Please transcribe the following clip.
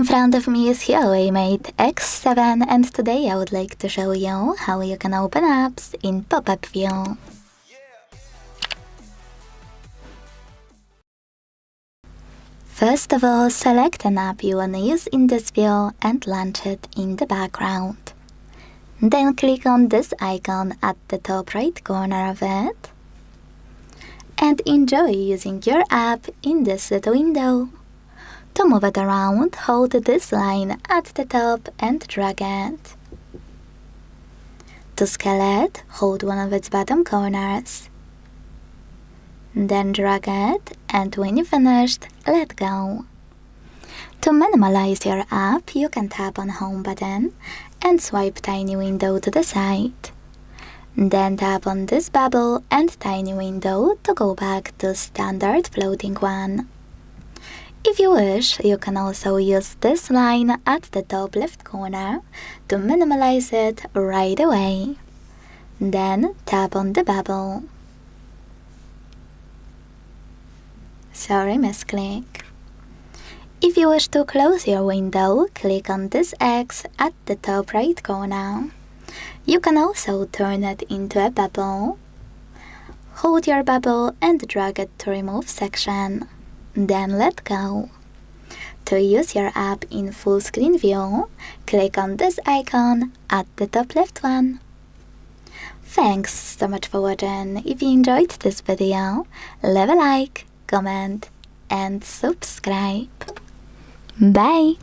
In front of me is HUAWEI Mate X7, and today I would like to show you how you can open apps in pop-up view. First of all, select an app you wanna use in this view and launch it in the background. Then click on this icon at the top right corner of it and enjoy using your app in this little window. To move it around, hold this line at the top and drag it. To scale it, hold one of its bottom corners. Then drag it, and when you're finished, let go. To minimize your app, you can tap on Home button and swipe Tiny Window to the side. Then tap on this bubble and Tiny Window to go back to standard floating one. If you wish, you can also use this line at the top left corner to minimize it right away. Then tap on the bubble. Sorry, misclick. If you wish to close your window, click on this X at the top right corner. You can also turn it into a bubble. Hold your bubble and drag it to remove section. Then let go. To use your app in full screen view, click on this icon at the top left one. Thanks so much for watching. If you enjoyed this video, leave a like, comment and subscribe. Bye!